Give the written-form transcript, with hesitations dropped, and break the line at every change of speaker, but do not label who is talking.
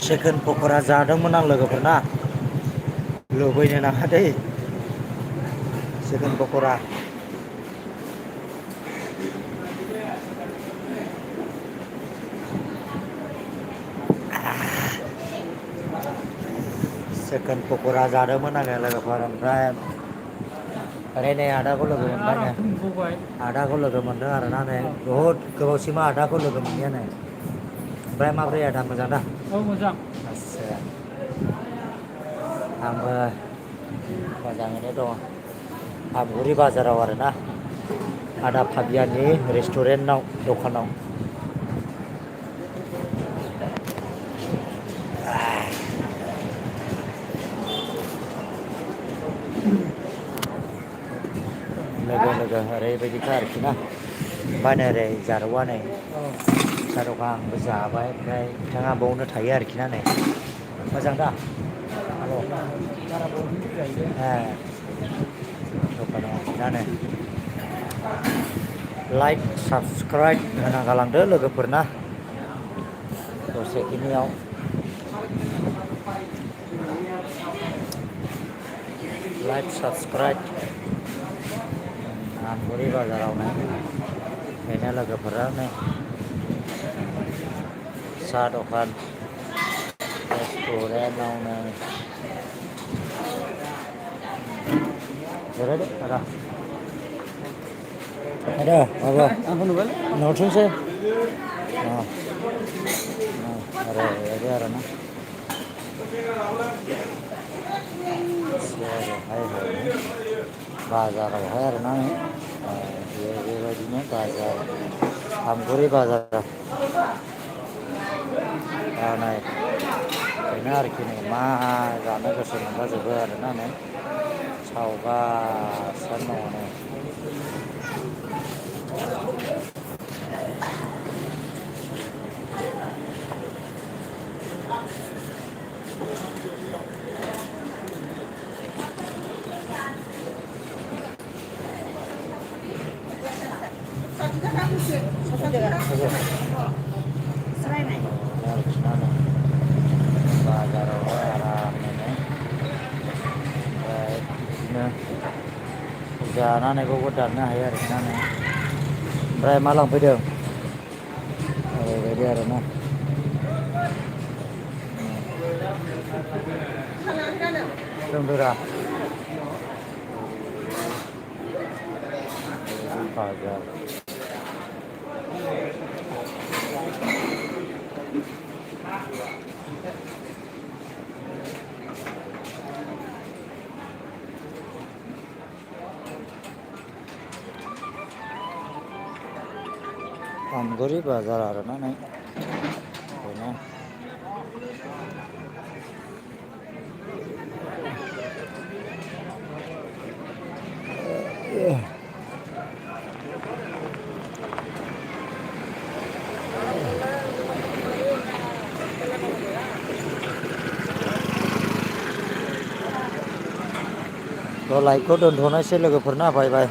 chicken पक'रा जादोंमोन आं लोगोफोरना लुबैनो नाङा दै चिकेन पक'रा चिकेन पक'रा जादोंमोन आङो लोगोफोर ओमफ्राय ओरै नै आदाखौ लोगो मोनबाय नै आदाखौ लोगो मोनदों आरोना नै बहुद गोबावसिमा आदाखौ लोगो मोनैया नै ओमफ्राय माब्रै आदा मोजां दा
औ मोजां
आदसा आंबो मोजाङैनो दङ आमगुरि बाजाराव आरोना आदा फाबियानि रेस्टुरेन्टआव दखानाव लोगो लोगो ओरैबायदिखा आरोखि ना ओमफ्राय नै ओरै जारौआ नै जारौखौ आंबो जाबाय ओमफ्राय बिथाङा बावनो थायो आरोखि ना नै मोजां दा दखानाव दा नै लाइक साबसक्राइब होना गालांदो लोगोफोरना दसेखिनियाव लाइक साबसक्राइब आमगुरि बाजाराव नै बेनो लोगोफोरा नै साहा दखान रेस्टुरेन्टआव नै जिरायदो आदा आदा माबा
आंखौ नुबाय
नुथोंसै आरो बेबायदि आरोना बाजारावहाय आरोना बेबायदिनो बाजार आमगुरि बाजार नै बेनो आरोखि नै मा जानो गोसो मोनजाजोबो आरोना नै सावगासिनो दङ नै बाजारावहाय आरामनो ओमफ्राय बिदिनो जानानैबावबो दाननो हायो आरोखि ना नै ओमफ्राय मा लांफैदों ओरैबायदि आरोना रोंदोरा बाजार आमगुरि बाजार आरोना नै बेनो लाइकखौ दोनथ'नोसै लोगोफोरना बाय बाय